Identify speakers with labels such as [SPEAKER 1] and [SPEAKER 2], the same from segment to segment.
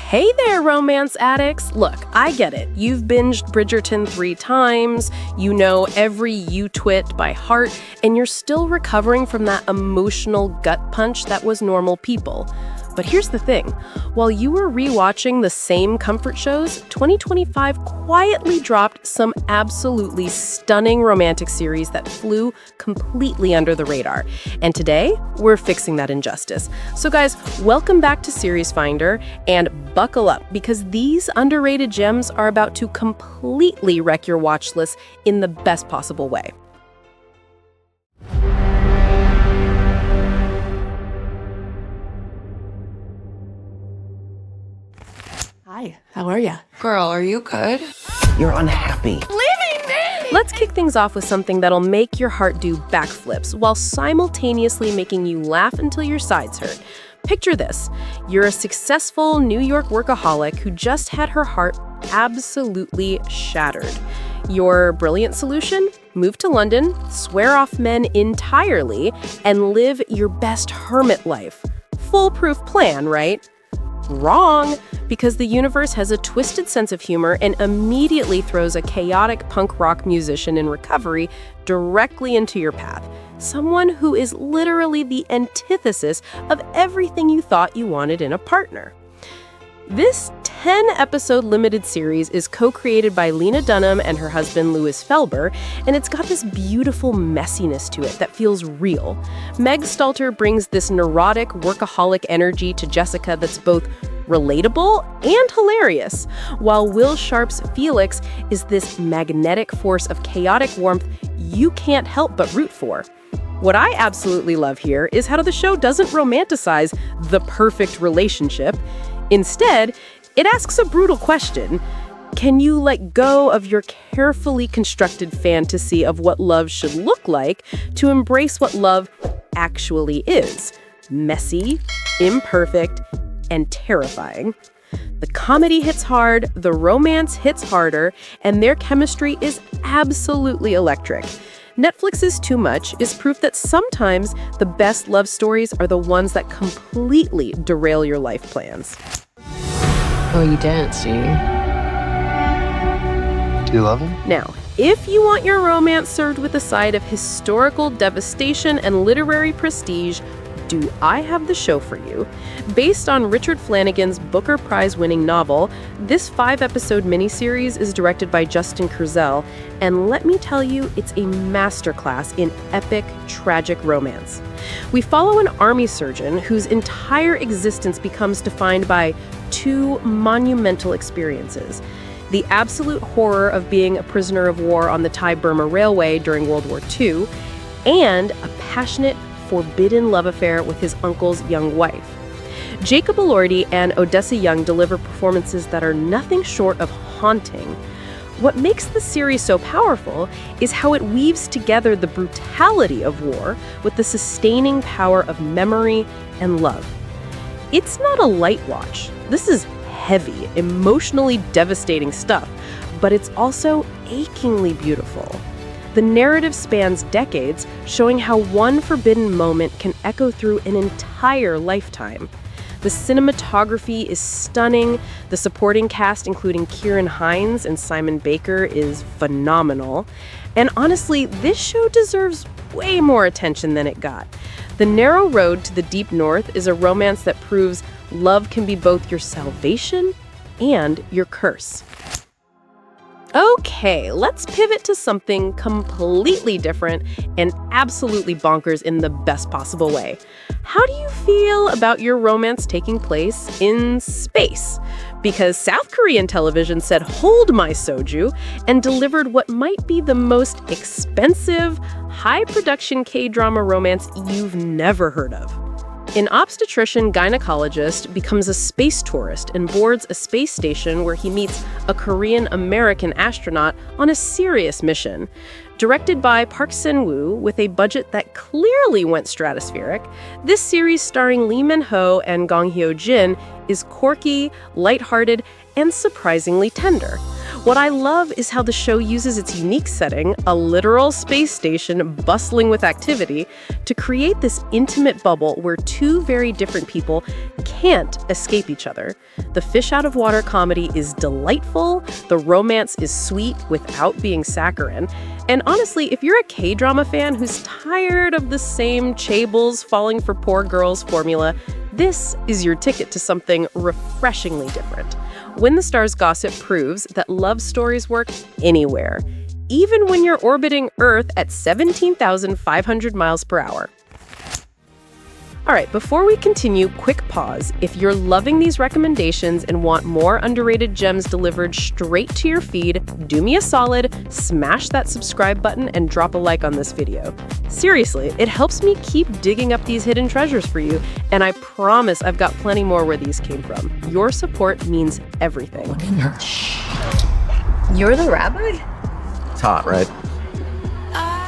[SPEAKER 1] Hey there, romance addicts! Look, I get it. You've binged Bridgerton 3 times, you know every you-twit by heart, and you're still recovering from that emotional gut punch that was Normal People. But here's the thing. While you were rewatching the same comfort shows, 2025 quietly dropped some absolutely stunning romantic series that flew completely under the radar. And today, we're fixing that injustice. So guys, welcome back to Series Finder, and buckle up, because these underrated gems are about to completely wreck your watch list in the best possible way.
[SPEAKER 2] Hi, how are ya?
[SPEAKER 3] Girl, are you good?
[SPEAKER 4] You're unhappy.
[SPEAKER 3] Leaving me!
[SPEAKER 1] Let's kick things off with something that'll make your heart do backflips while simultaneously making you laugh until your sides hurt. Picture this. You're a successful New York workaholic who just had her heart absolutely shattered. Your brilliant solution? Move to London, swear off men entirely, and live your best hermit life. Foolproof plan, right? Wrong, because the universe has a twisted sense of humor and immediately throws a chaotic punk rock musician in recovery directly into your path. Someone who is literally the antithesis of everything you thought you wanted in a partner. This 10-episode limited series is co-created by Lena Dunham and her husband Louis Felber, and it's got this beautiful messiness to it that feels real. Meg Stalter brings this neurotic, workaholic energy to Jessica that's both relatable and hilarious, while Will Sharp's Felix is this magnetic force of chaotic warmth you can't help but root for. What I absolutely love here is how the show doesn't romanticize the perfect relationship. Instead, it asks a brutal question. Can you let go of your carefully constructed fantasy of what love should look like to embrace what love actually is? Messy, imperfect, and terrifying. The comedy hits hard, the romance hits harder, and their chemistry is absolutely electric. Netflix's Too Much is proof that sometimes the best love stories are the ones that completely derail your life plans.
[SPEAKER 3] Oh, you dance, do you?
[SPEAKER 4] Do you love him?
[SPEAKER 1] Now, if you want your romance served with a side of historical devastation and literary prestige, do I have the show for you. Based on Richard Flanagan's Booker Prize-winning novel, this 5-episode miniseries is directed by Justin Kurzel, and let me tell you, it's a masterclass in epic, tragic romance. We follow an army surgeon whose entire existence becomes defined by two monumental experiences: the absolute horror of being a prisoner of war on the Thai-Burma Railway during World War II, and a passionate, forbidden love affair with his uncle's young wife. Jacob Elordi and Odessa Young deliver performances that are nothing short of haunting. What makes the series so powerful is how it weaves together the brutality of war with the sustaining power of memory and love. It's not a light watch. This is heavy, emotionally devastating stuff, but it's also achingly beautiful. The narrative spans decades, showing how one forbidden moment can echo through an entire lifetime. The cinematography is stunning. The supporting cast, including Kieran Hines and Simon Baker, is phenomenal. And honestly, this show deserves way more attention than it got. The Narrow Road to the Deep North is a romance that proves love can be both your salvation and your curse. Okay, let's pivot to something completely different and absolutely bonkers in the best possible way. How do you feel about your romance taking place in space? Because South Korean television said, "Hold my soju," and delivered what might be the most expensive, high-production K-drama romance you've never heard of. An obstetrician-gynecologist becomes a space tourist and boards a space station where he meets a Korean-American astronaut on a serious mission. Directed by Park Sen-woo with a budget that clearly went stratospheric, this series starring Lee Min-ho and Gong Hyo-jin is quirky, lighthearted, and surprisingly tender. What I love is how the show uses its unique setting, a literal space station bustling with activity, to create this intimate bubble where two very different people can't escape each other. The fish-out-of-water comedy is delightful, the romance is sweet without being saccharine, and honestly, if you're a K-drama fan who's tired of the same chaebols falling for poor girls formula, this is your ticket to something refreshingly different. When the Stars gossip proves that love stories work anywhere, even when you're orbiting Earth at 17,500 miles per hour. All right, before we continue, quick pause. If you're loving these recommendations and want more underrated gems delivered straight to your feed, do me a solid, smash that subscribe button and drop a like on this video. Seriously, it helps me keep digging up these hidden treasures for you, and I promise I've got plenty more where these came from. Your support means everything.
[SPEAKER 3] You're the rabbi?
[SPEAKER 4] It's hot, right?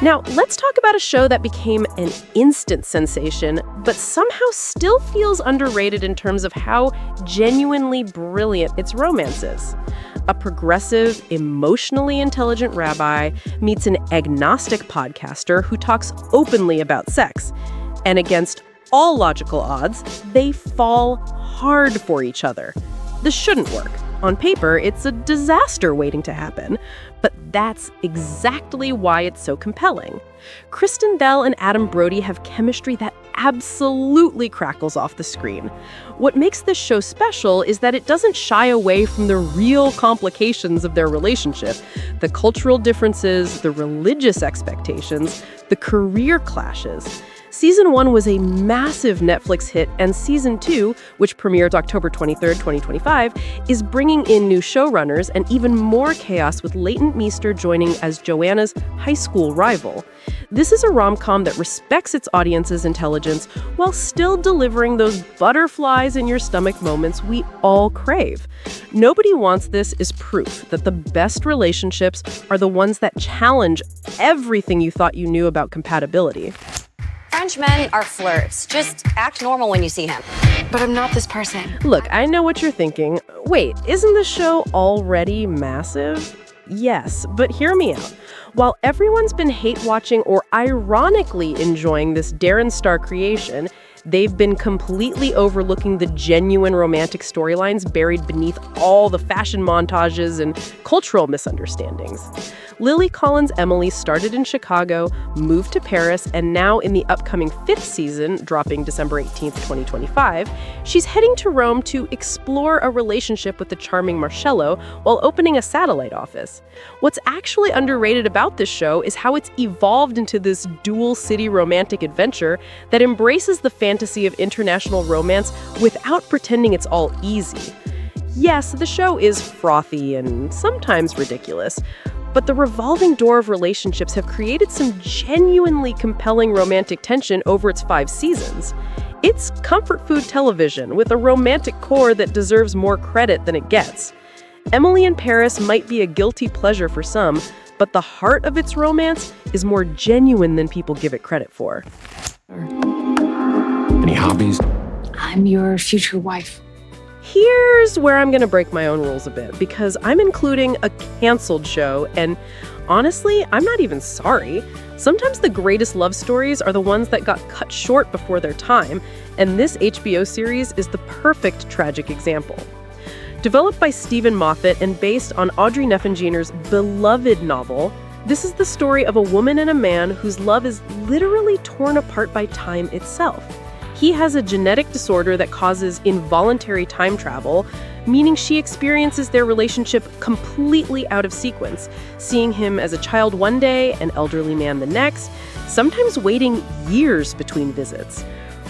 [SPEAKER 1] Now, let's talk about a show that became an instant sensation, but somehow still feels underrated in terms of how genuinely brilliant its romance is. A progressive, emotionally intelligent rabbi meets an agnostic podcaster who talks openly about sex. And against all logical odds, they fall hard for each other. This shouldn't work. On paper, it's a disaster waiting to happen, but that's exactly why it's so compelling. Kristen Bell and Adam Brody have chemistry that absolutely crackles off the screen. What makes this show special is that it doesn't shy away from the real complications of their relationship, the cultural differences, the religious expectations, the career clashes. Season 1 was a massive Netflix hit, and Season 2, which premieres October 23rd, 2025, is bringing in new showrunners and even more chaos with Leighton Meester joining as Joanna's high school rival. This is a rom-com that respects its audience's intelligence while still delivering those butterflies in your stomach moments we all crave. Nobody Wants This is proof that the best relationships are the ones that challenge everything you thought you knew about compatibility.
[SPEAKER 5] French men are flirts. Just act normal when you see him.
[SPEAKER 2] But I'm not this person.
[SPEAKER 1] Look, I know what you're thinking. Wait, isn't the show already massive? Yes, but hear me out. While everyone's been hate-watching or ironically enjoying this Darren Star creation, they've been completely overlooking the genuine romantic storylines buried beneath all the fashion montages and cultural misunderstandings. Lily Collins' Emily started in Chicago, moved to Paris, and now in the upcoming 5th season, dropping December 18th, 2025, she's heading to Rome to explore a relationship with the charming Marcello while opening a satellite office. What's actually underrated about this show is how it's evolved into this dual-city romantic adventure that embraces the fantasy of international romance without pretending it's all easy. Yes, the show is frothy and sometimes ridiculous, but the revolving door of relationships have created some genuinely compelling romantic tension over its 5 seasons. It's comfort food television with a romantic core that deserves more credit than it gets. Emily in Paris might be a guilty pleasure for some, but the heart of its romance is more genuine than people give it credit for.
[SPEAKER 6] Any hobbies?
[SPEAKER 2] I'm your future wife.
[SPEAKER 1] Here's where I'm going to break my own rules a bit, because I'm including a canceled show, and honestly, I'm not even sorry. Sometimes the greatest love stories are the ones that got cut short before their time, and this HBO series is the perfect tragic example. Developed by Stephen Moffat and based on Audrey Neffenginer's beloved novel, this is the story of a woman and a man whose love is literally torn apart by time itself. He has a genetic disorder that causes involuntary time travel, meaning she experiences their relationship completely out of sequence, seeing him as a child one day, an elderly man the next, sometimes waiting years between visits.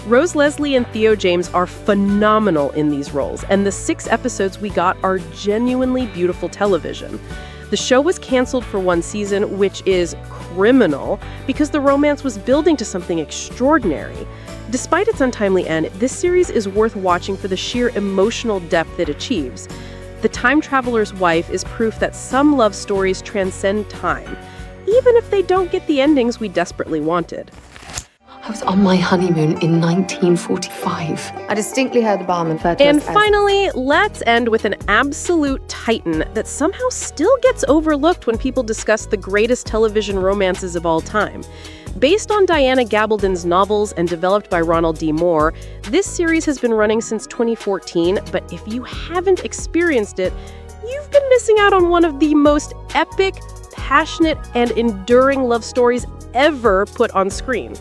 [SPEAKER 1] Rose Leslie and Theo James are phenomenal in these roles, and the 6 episodes we got are genuinely beautiful television. The show was canceled for 1 season, which is criminal, because the romance was building to something extraordinary. Despite its untimely end, this series is worth watching for the sheer emotional depth it achieves. The Time Traveler's Wife is proof that some love stories transcend time, even if they don't get the endings we desperately wanted.
[SPEAKER 3] was on my honeymoon in 1945.
[SPEAKER 2] I distinctly heard the barman refer to
[SPEAKER 1] And
[SPEAKER 2] us as...
[SPEAKER 1] finally, let's end with an absolute titan that somehow still gets overlooked when people discuss the greatest television romances of all time. Based on Diana Gabaldon's novels and developed by Ronald D. Moore, this series has been running since 2014, but if you haven't experienced it, you've been missing out on one of the most epic, passionate, and enduring love stories ever put on screen.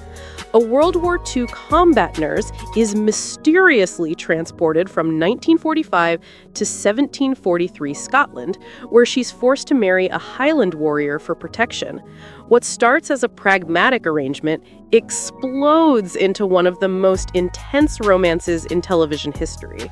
[SPEAKER 1] A World War II combat nurse is mysteriously transported from 1945 to 1743 Scotland, where she's forced to marry a Highland warrior for protection. What starts as a pragmatic arrangement explodes into one of the most intense romances in television history.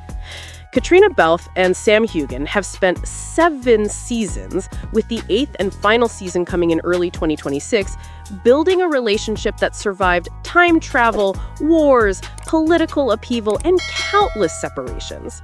[SPEAKER 1] Katrina Balfe and Sam Heughan have spent 7 seasons, with the 8th and final season coming in early 2026, building a relationship that survived time travel, wars, political upheaval, and countless separations.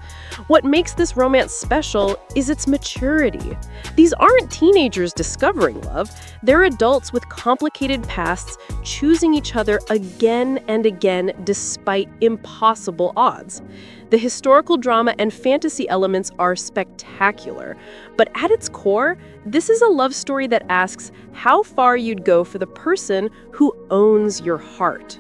[SPEAKER 1] What makes this romance special is its maturity. These aren't teenagers discovering love, they're adults with complicated pasts choosing each other again and again despite impossible odds. The historical drama and fantasy elements are spectacular, but at its core, this is a love story that asks how far you'd go for the person who owns your heart.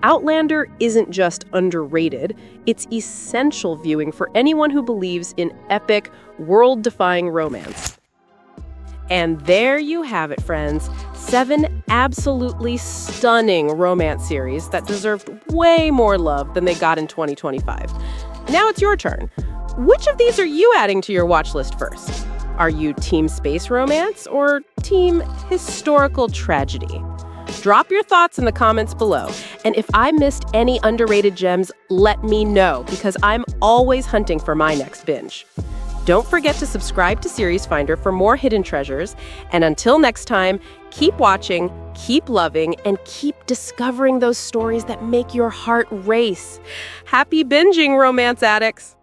[SPEAKER 1] Outlander isn't just underrated, it's essential viewing for anyone who believes in epic, world-defying romance. And there you have it, friends. 7 absolutely stunning romance series that deserved way more love than they got in 2025. Now it's your turn. Which of these are you adding to your watch list first? Are you team space romance or team historical tragedy? Drop your thoughts in the comments below. And if I missed any underrated gems, let me know, because I'm always hunting for my next binge. Don't forget to subscribe to Series Finder for more hidden treasures. And until next time, keep watching, keep loving, and keep discovering those stories that make your heart race. Happy binging, romance addicts!